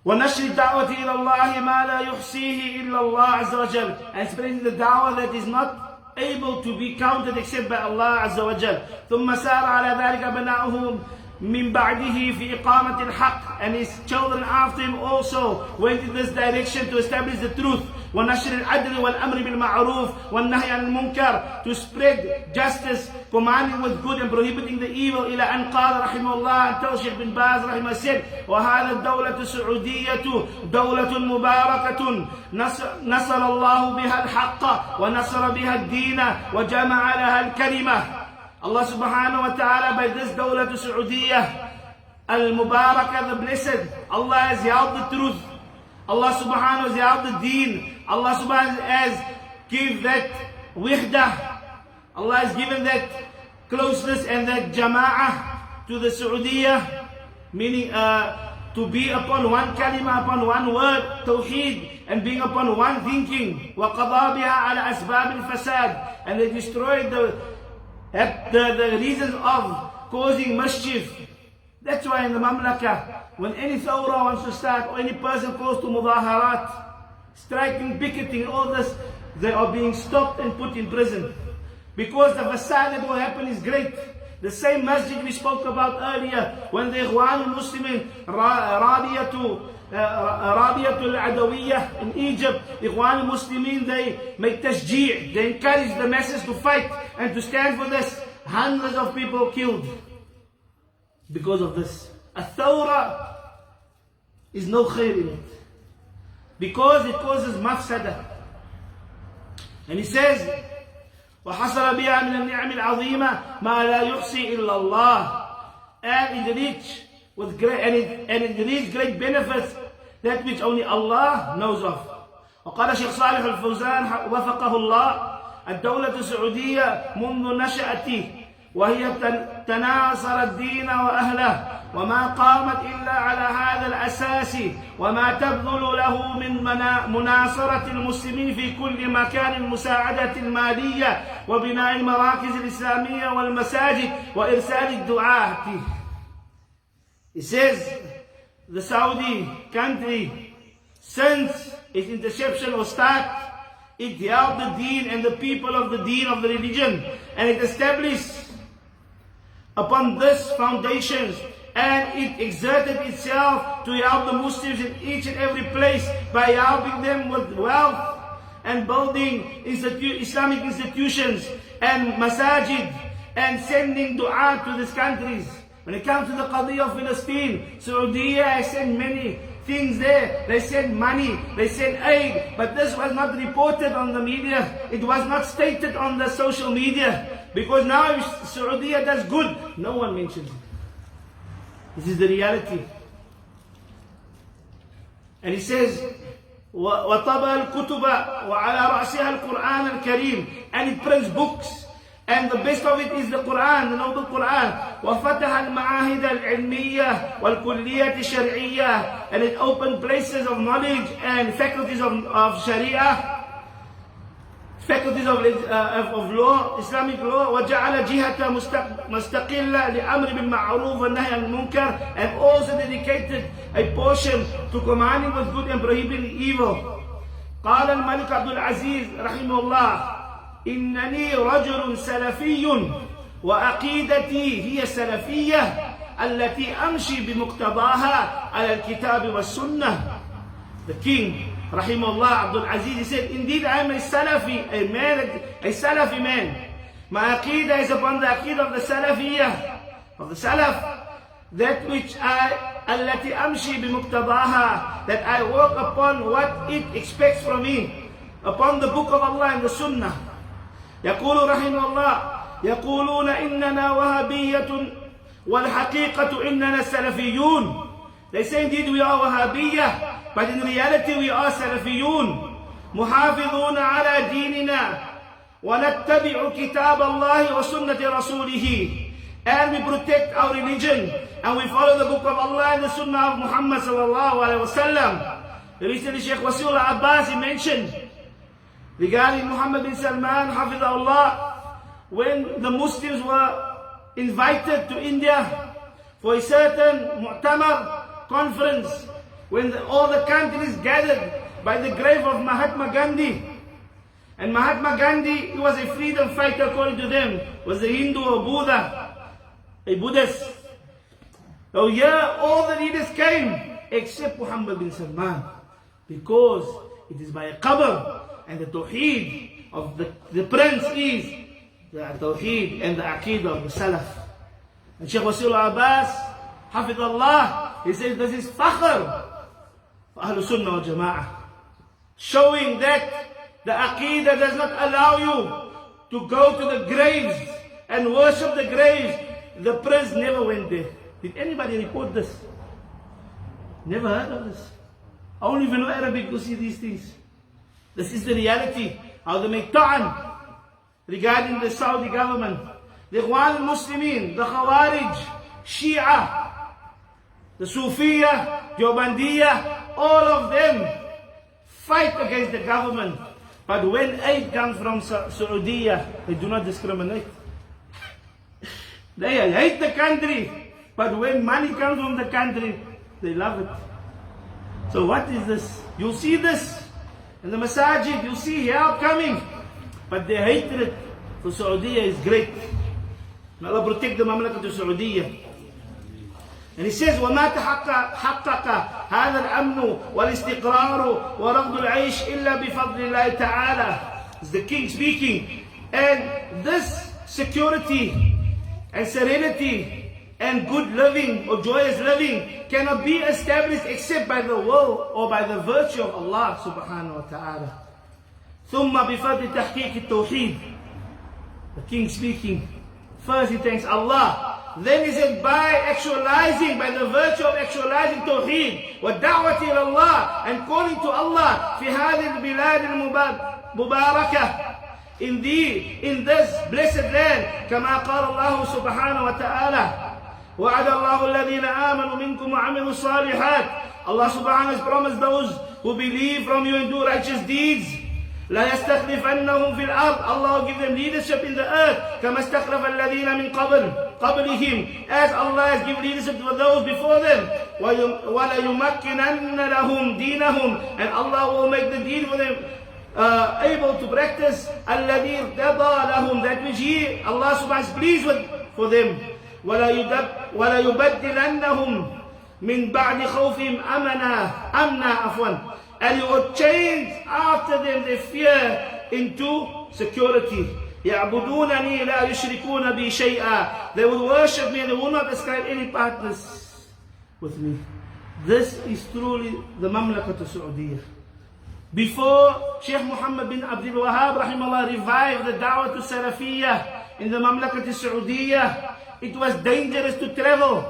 وَنَشْرِ الدَّعْوَةِ إِلَى اللَّهِ مَا لَا يُحْصِيهِ إِلَّا اللَّهِ عَزَّ وَجَلَ. And spreading the da'wah that is not able to be counted except by Allah عز وجل. ثُمَّ سَارَ عَلَى ذَلِكَ بَنَاؤُهُ من بعده في إقامة الحق, and his children after him also went in this direction to establish the truth. ونشر العدل والأمر بالمعروف والنهي عن المنكر, to spread justice, commanding with good and prohibiting the evil. إلى أن قال رحمه الله, until Shaykh bin Baz رحمه said, وهذا الدولة السعودية دولة مباركة نصر الله بها الحق ونصر بها الدين وجمع لها الكلمة. Allah subhanahu wa ta'ala, by this dawlah to Saudiya, al-Mubarakah, the blessed, Allah has held the truth. Allah subhanahu wa ta'ala the deen. Allah subhanahu wa ta'ala has given that wihdah. Allah has given that closeness and that jama'ah to the Saudiya, meaning to be upon one kalima, upon one word, tawheed, and being upon one thinking. وَقَضَى بِهَا عَلَى أَسْبَابِ الْفَسَادِ. And they destroyed the reasons of causing mischief. That's why in the Mamlaka, when any thawra wants to start, or any person goes to mudaharat, striking, picketing, all this, they are being stopped and put in prison. Because the fasad that will happen is great. The same masjid we spoke about earlier, when the Ikhwanul Muslimeen, Rabiatul Adawiyah in Egypt, Ikhwanul Muslimeen, they make tashji', they encourage the masses to fight and to stand for this. Hundreds of people killed because of this. A thawra is no khair in it, because it causes mafsada. And he says, وحصل بها من النعم العظيمة ما لا يحصي إلا الله. And it reached with great, and it reached great benefits, that which only Allah knows of. وقال شيخ صالح الفوزان وفقه الله: الدولة السعودية منذ نشأته وهي تناصر الدين وأهله، وما قامت إلا على هذا الأساس، وما تبذل له من مناصرة المسلمين في كل مكان، المساعدة المالية وبناء المراكز الإسلامية والمساجد وإرسال الدعاة. He says, the Saudi country, since its inception or start, it helped the deen and the people of the deen of the religion, and it established upon this foundations, and it exerted itself to help the Muslims in each and every place by helping them with wealth and building Islamic institutions and masajid and sending dua to these countries. When it comes to the qadiyya of Palestine, Saudi has sent many things there. They sent money, they sent aid, but this was not reported on the media. It was not stated on the social media. Because now if Saudi does good, no one mentions it. This is the reality. And he says, وَطَبَى الْكُتُبَ وَعَلَى رَأْسِهَا الْقُرْآنَ الْكَرِيمِ. And it prints books. And the best of it is the Quran, the noble Quran. وَفَتَحَ الْمَعَاهِدَ الْعِلْمِيَّةِ وَالْكُلِّيَّةِ الشَّرْعِيَّةِ. And it opened places of knowledge and faculties of Sharia, faculties of law, Islamic law. وَجَعَلَ جِهَةَ مُسْتَقِلَّةً لِأَمْرِ بِالْمَعْرُوفِ وَالنَّهْيِ عَنِ الْمُنكَرِ. And also dedicated a portion to commanding with good and prohibiting evil. قال الملك عبد العزيز رحمه الله: إنني رجل سلفي وعقيدتي هي السلفية التي أمشي بمقتضاها على الكتاب والسنة. The king, rahimahullah, Abdul Aziz, he said, indeed I am a Salafi, a Salafi man. My aqidah is upon the aqidah of the Salafiyah, of the Salaf, that which التي أمشي بمقتضاها, that I work upon what it expects from me, upon the book of Allah and the Sunnah. يقول رحمه الله: يقولون إننا وهابية والحقيقة إننا سلفيون. They say indeed we are Wahhabiyah, but in reality we are Salafiyun. محافظون على ديننا ونتبع كتاب الله وسنة رسوله. And we protect our religion and we follow the book of Allah and the Sunnah of Muhammad sallallahu alaihi wasallam. Recently Shaykh Yaseen Booranoodin mentioned regarding Muhammad bin Salman, Hafizahullah, when the Muslims were invited to India for a certain Mu'tamar conference, when all the countries gathered by the grave of Mahatma Gandhi. And Mahatma Gandhi, he was a freedom fighter according to them, was a Hindu or Buddha, a Buddhist. So here all the leaders came except Muhammad bin Salman, because it is by a qabr. And the tawheed of the prince is the tawheed and the aqidah of the Salaf. And Shaykh Yaseen Abbas, Hafidullah, he says this is fakhr for Ahlul Sunnah wal Jama'ah, showing that the aqidah does not allow you to go to the graves and worship the graves. The prince never went there. Did anybody report this? Never heard of this. Only if you know Arabic you see these things. This is the reality. How they make ta'an regarding the Saudi government. The Ikhwanul Muslimeen, the Khawarij, Shia, the Sufiya, Jobandiya, all of them fight against the government. But when aid comes from Saudi, they do not discriminate. They hate the country, but when money comes from the country, they love it. So what is this? You see this in the masajid, you see help coming, but their hatred for Saudi is great. May Allah protect the Mamlakat of Saudi. And he says, وَمَا تَحَقَّقَ هَذَا الْأَمْنُ وَالْإِسْتِقْرَارُ وَرَغْضُ الْعَيْشِ إِلَّا بِفَضْلِ اللَّهِ تَعَالَى. It's the king speaking. And this security and serenity and good living or joyous living cannot be established except by the will or by the virtue of Allah subhanahu wa ta'ala. ثُمَّ بِفَضْلِ تَحْقِيقِ التَّوْحِيدِ. The king speaking. First he thanks Allah. Then he said, by actualizing, by the virtue of actualizing Tawheed, وَالدَّعْوَةِ إِلَى اللَّهِ, and calling to Allah, فِي هَذِهِ الْبِلَادِ الْمُبَارَكَةِ, in this blessed land, كما قال الله سبحانه وتعالى, وعد الله الذين آمنوا منكم وعملوا الصالحات. Allah subhanahu has promised those who believe from you and do righteous deeds. لا يستخلفنهم في الأرض. Allah will give them leadership in the earth. كما استخلف الذين من قبلهم. As Allah has given leadership to those before them. وَلَيُمَكِّنَنَّ لَهُمْ دِينَهُم. And Allah will make the deen for them able to practice الذي ارتضى لهم, that which He, Allah subhanahu is pleased with for them. وَلَيُبَدِّلَنَّهُمْ مِنْ بَعْدِ خَوْفِهِمْ أَمْنًا. And He will change after them their fear into security. يَعْبُدُونَنِي لَا يُشْرِكُونَ بِي شَيْئًا. They will worship me and they will not ascribe any partners with me. This is truly the Mamlakat of Saudi. Before Shaykh Muhammad bin Abdul Wahab rahimahullah revived the Da'wah to Salafiyah in the Mamlakat of Saudi, it was dangerous to travel.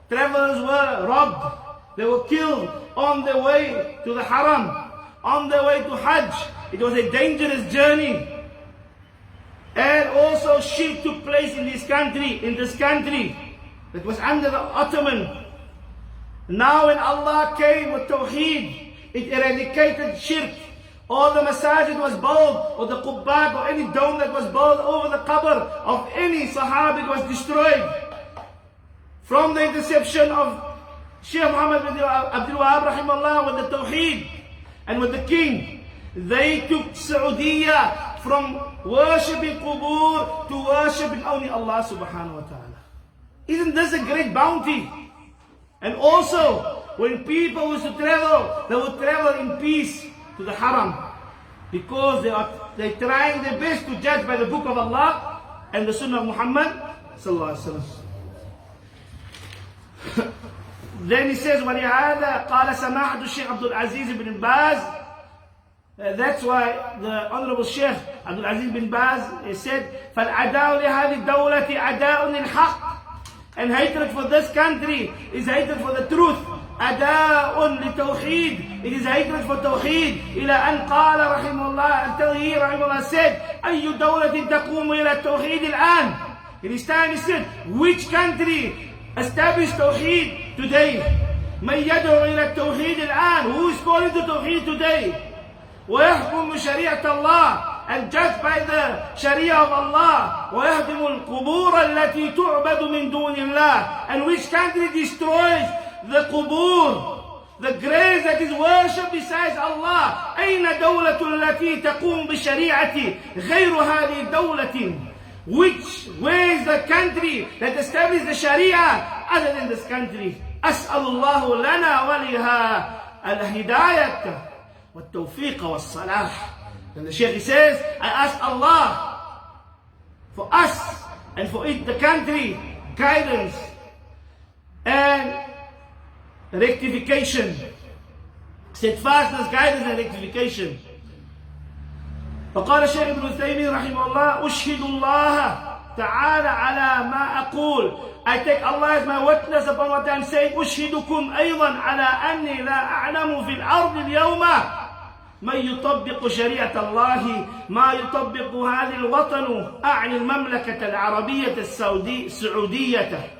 Travelers were robbed. They were killed on their way to the Haram, on their way to Hajj. It was a dangerous journey. And also shirk took place in this country that was under the Ottoman. Now when Allah came with Tawheed, it eradicated shirk. All the masajid was built, or the qubbat, or any dome that was built over the qabr of any Sahabi was destroyed. From the interception of Shaykh Muhammad bin Abdul Wahab rahimahullah with the Tawheed and with the king, they took Saudi from worshipping qubur to worshipping only Allah subhanahu wa ta'ala. Isn't this a great bounty? And also, when people used to travel, they would travel in peace to the Haram, because they're trying their best to judge by the book of Allah and the Sunnah of Muhammad sallallahu alaihi wasallam. Then he says, وَلِهَذَا قَالَ سَمَاحَةُ الشيخ عبد العزيز بن باز. That's why the Honorable Shaykh Abdul Aziz bin Baz said, فَالْعَدَاءُ لِهَذِي الدَّوْلَةِ عَدَاءٌ لِلْحَقِّ. And hatred for this country is hatred for the truth. أداء لتوحيد. It is hatred for Tawheed. إلى أن قال رحمه الله, until he رحمه الله said, أي دولة تقوم إلى التوحيد الآن. In his time he said, which country established Tawheed today? من يدعو إلى التوحيد الآن. Who is calling to Tawheed today? ويحكم بشريعة الله, and judge by the Sharia of Allah. ويهدم القبور التي تعبد من دون الله. And which country destroys the qubur, the graves that is worshipped besides Allah. أين دولة التي تقوم بشريعة غير هذه الدولة. Where is the country that established the Sharia other than this country? أسأل الله لنا ولها الهداية والتوفيق والصلاح. And the Shaykh says, I ask Allah for us and for it, the country, guidance and rectification. Steadfastness, guidance and rectification. فقال الشيخ ابن تيمية رحمه الله, أشهد الله تعالى على ما أقول. I take Allah as my witness upon what I'm saying. أشهدكم أيضا على أني لا أعلم في الأرض اليوم من يطبق شريعة الله ما يطبق هذا الوطن أعني المملكة العربية السعودية.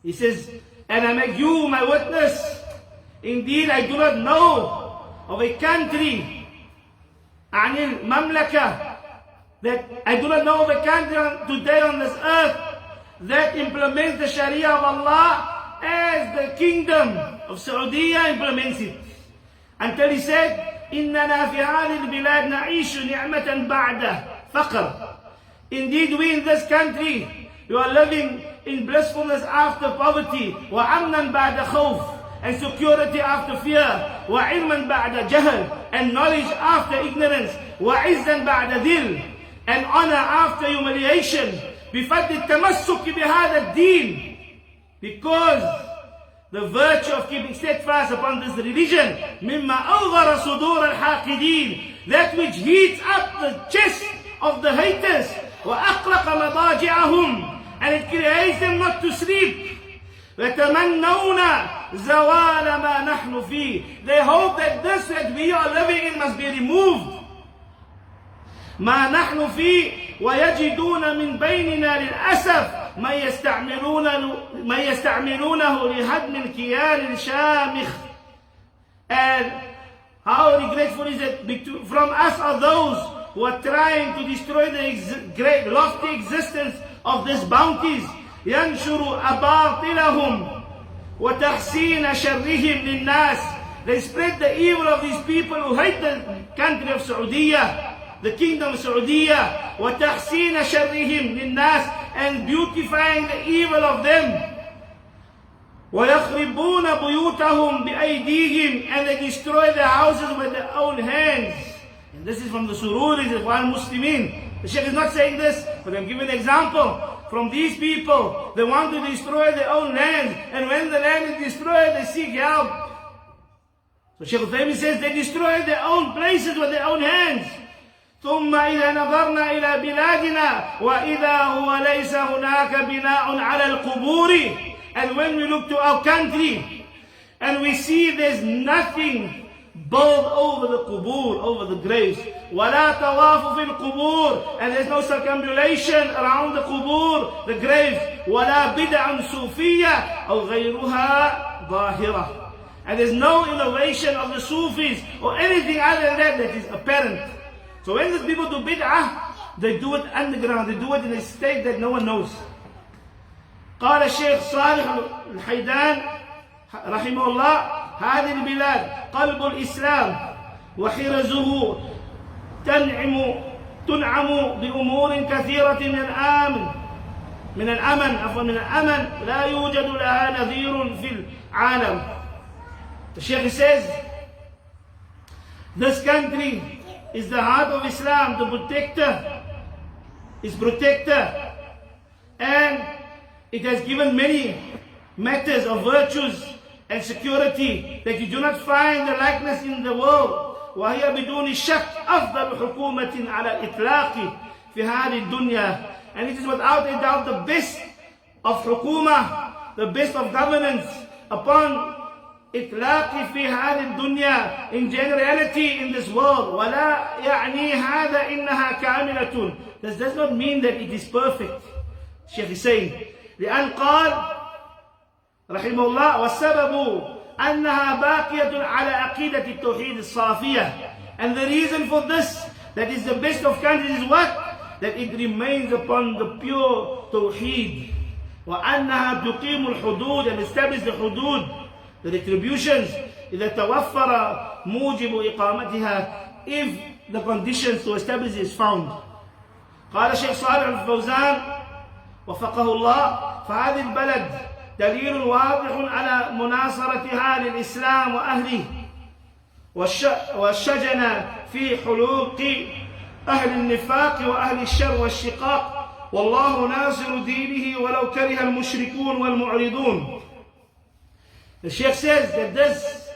He says, and I make you my witness. Indeed, I do not know of a country, أعني المملكة, that I do not know of a country today on this earth that implements the Sharia of Allah as the kingdom of Saudi implements it. Until he said, إننا في هذه البلاد نعيش نعمة بعد فقر. Indeed, we in this country, we are living in blissfulness after poverty. وأمنا بعد خوف, and security after fear. وعلما بعد جهل, and knowledge after ignorance. وعزا بعد ذل, and honor after humiliation. بفضل التمسك بهذا الدين, because the virtue of keeping steadfast upon this religion, مما أوغر صدور الحاقدين, that which heats up the chest of the haters, وأقلق مضاجعهم, and it creates them not to sleep. يتمنون زوال ما نحن فيه, they hope that this that we are living in must be removed. ما نحن فيه ويجدون من بيننا للأسف ما يستعملونه لهدم الكيان الشامخ. And how regretful is it, from us are those who are trying to destroy the great lofty existence of these bounties. ينشر أباطلهم وتحسين شرهم للناس, they spread the evil of these people who hate the country of Saudi, the kingdom of Saudi, وتحسين شرهم للناس, and beautifying the evil of them. ويخربون بيوتهم بأيديهم, and they destroy their houses with their own hands. And this is from the Sururis of Ikhwanul Muslimeen. The Shaykh is not saying this, but I'm giving an example. From these people, they want to destroy their own land, and when the land is destroyed, they seek help. So Shaykh Yaseen says they destroy their own places with their own hands. ثم إذا نظرنا إلى بلادنا وإذا هو ليس هناك بناء على القبور, and when we look to our country and we see there's nothing built over the qubur, over the graves, ولا طواف في القبور, and there's no circumambulation around the qubur, the graves, ولا بدع صوفية أو غيرها ظاهرة, and there's no innovation of the Sufis or anything other than that that is apparent. So when these people do bid'ah, they do it underground, they do it in a state that no one knows. قال الشيخ صالح الحيدان رحمه الله, هذه البلاد قلب الإسلام وحرزه تنعم بأمور كثيرة من الأمن لا يوجد لها نظير في العالم. The Shaykh says, this country is the heart of Islam, the protector, and it has given many matters of virtues and security that you do not find the likeness in the world. وهي بدون شك أفضل حكومة على الإطلاق في هذه الدنيا, and it is without a doubt the best of حكومة, the best of governance upon إطلاق في هذه الدنيا, in generality in this world. ولا يعني هذا إنها كاملة, this does not mean that it is perfect. Shaykh is saying, لأن قال رحمه الله والسبب أنها باقية على عقيدة التوحيد الصافية, and the reason for this, that is the best of countries, is what? That it remains upon the pure tawheed. وأنها تقيم الحدود, and establish the hudud, the retributions, إذا توفر موجب إقامتها, if the conditions to establish is found. قال الشيخ صالح الفوزان وفقه الله, فهذه البلد دليل واضح على مناصرتها للإسلام وأهله, والشجن في حلوق أهل النفاق وأهل الشر والشقاق, والله ناصر دينه ولو كره المشركون والمعرضون. The Shaykh says that this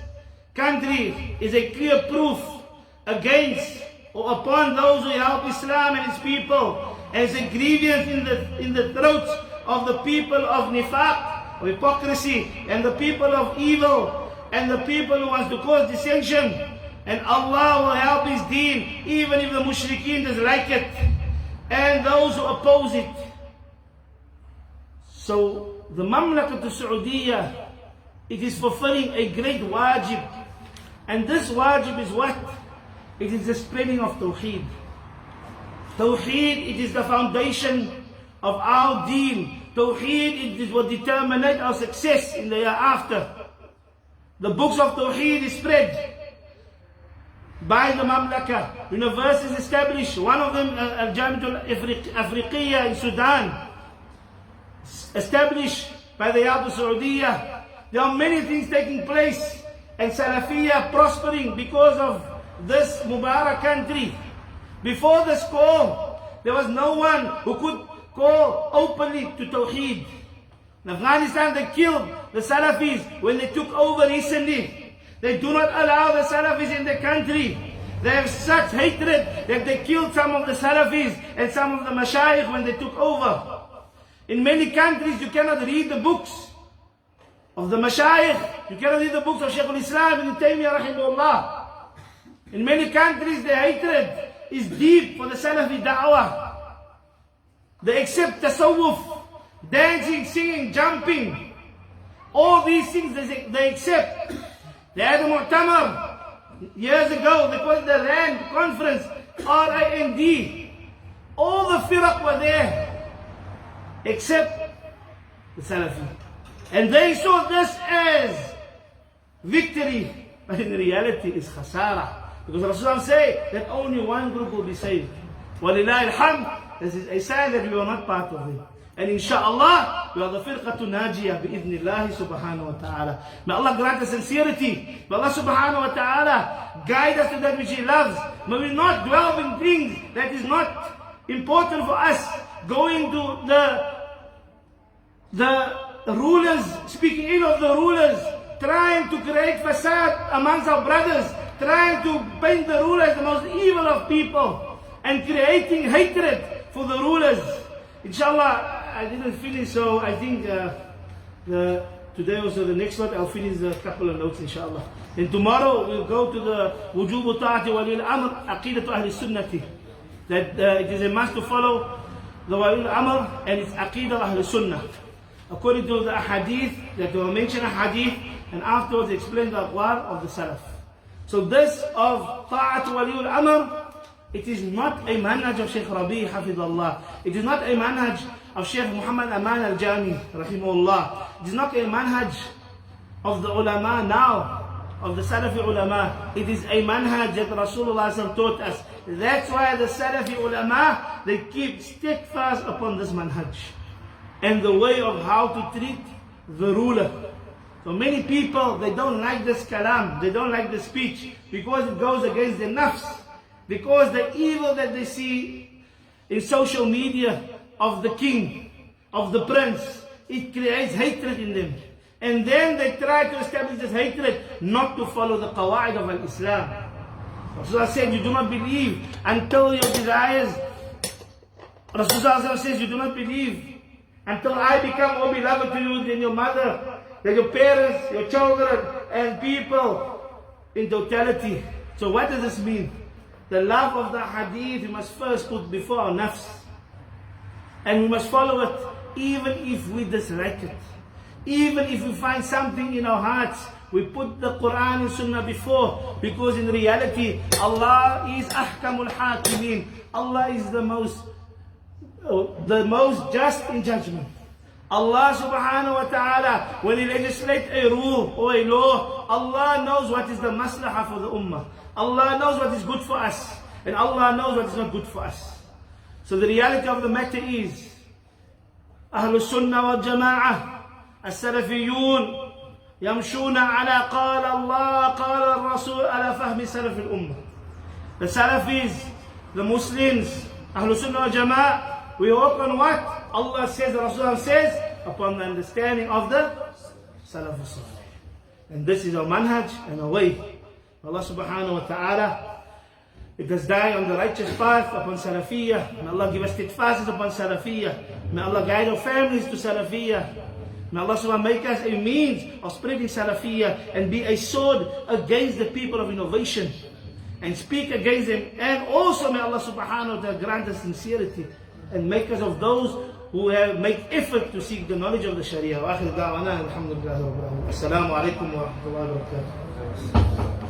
country is a clear proof against or upon those who help Islam and its people, as a grievance in the throats of the people of nifaq, of hypocrisy, and the people of evil, and the people who want to cause dissension. And Allah will help His deen, even if the mushrikeen doesn't like it, and those who oppose it. So the Mamlakat al-Saudiya, it is fulfilling a great wajib. And this wajib is what? It is the spreading of Tawheed. Tawheed, it is the foundation of our deen. Tawheed, it is what determines our success in the year after. The books of Tawheed is spread by the Mamlaka. Universities established. One of them, Al-Jami'atul Afriqiyya in Sudan, established by the Yad al-Saudiya. There are many things taking place, and Salafiyya prospering because of this Mubarak country. Before this call, there was no one who could call openly to Tawheed. In Afghanistan, they killed the Salafis when they took over recently. They do not allow the Salafis in the country. They have such hatred that they killed some of the Salafis and some of the Mashayikh when they took over. In many countries, you cannot read the books of the Mashayikh. You cannot read the books of Shaykh Ibn Taymiyyah rahimahullah. In many countries, the hatred is deep for the Salafi da'wah. They accept tasawwuf, dancing, singing, jumping. All these things they accept. They had a mu'tamar years ago. They called it the RAND conference, R-I-N-D. All the firaq were there, except the Salafi. And they saw this as victory. But in reality, it's khasara. Because Rasulullah said that only one group will be saved. Walillahi alhamd. This is a sign that we are not part of it. And inshaAllah, we are the firqatu najiyah bi'idhnillahi subhanahu wa ta'ala. May Allah grant us sincerity. May Allah subhanahu wa ta'ala guide us to that which He loves. May we not dwell in things that is not important for us. Going to the rulers, speaking ill of the rulers, trying to create fasad amongst our brothers, trying to paint the rulers as the most evil of people, and creating hatred for the rulers. Inshallah, I didn't finish, so I think today also the next one I'll finish a couple of notes, inshallah. And tomorrow we'll go to the wujubu ta'ati wali al-amr, aqidatu ahli sunnati. That it is a must to follow the wali al-amr and its aqidah ahli sunnah. According to the hadith, that they will mention a hadith and afterwards explain the aqwal of the salaf. So this of ta'at wali al-amr, it is not a manhaj of Shaykh Rabi, hafidhullah. It is not a manhaj of Shaykh Muhammad Aman al-Jami, rahimahullah. It is not a manhaj of the ulama now, of the Salafi ulama. It is a manhaj that Rasulullah taught us. That's why the Salafi ulama, they keep steadfast upon this manhaj and the way of how to treat the ruler. So many people, they don't like this kalam, they don't like the speech because it goes against their nafs. Because the evil that they see in social media of the king, of the prince, it creates hatred in them. And then they try to establish this hatred not to follow the qawa'id of Islam. Rasulullah said, you do not believe until your desires. Rasulullah says, you do not believe until I become more beloved to you than your mother, than your parents, your children, and people in totality. So what does this mean? The love of the hadith we must first put before our nafs. And we must follow it even if we dislike it. Even if we find something in our hearts, we put the Quran and Sunnah before. Because in reality, Allah is ahkamul hakimin. Allah is the most just in judgment. Allah subhanahu wa ta'ala, when He legislates a rule or a law, Allah knows what is the maslahah for the ummah. Allah knows what is good for us, and Allah knows what is not good for us. So the reality of the matter is, Ahlul Sunnah wal Jama'ah, As-Salafiyun, Yamshuna ala qala Allah, qala al-Rasul, ala fahmi Salaf al-Ummah. The Salafis, the Muslims, Ahlul Sunnah wal Jama'ah, we work on what Allah says, the Rasul says, upon the understanding of the Salaf al-Salih. And this is our manhaj and our way. Allah subhanahu wa ta'ala Let us die on the righteous path upon Salafiyah. May Allah give us steadfastness upon Salafiyah. May Allah guide our families to Salafiyah. May Allah subhanahu make us a means of spreading Salafiyah and be a sword against the people of innovation and speak against them. And also may Allah subhanahu wa ta'ala grant us sincerity and make us of those who have make effort to seek the knowledge of the Sharia. Wa akhir da'wana alhamdulillah. Assalamu alaikum wa rahmatullahi wa barakatuh.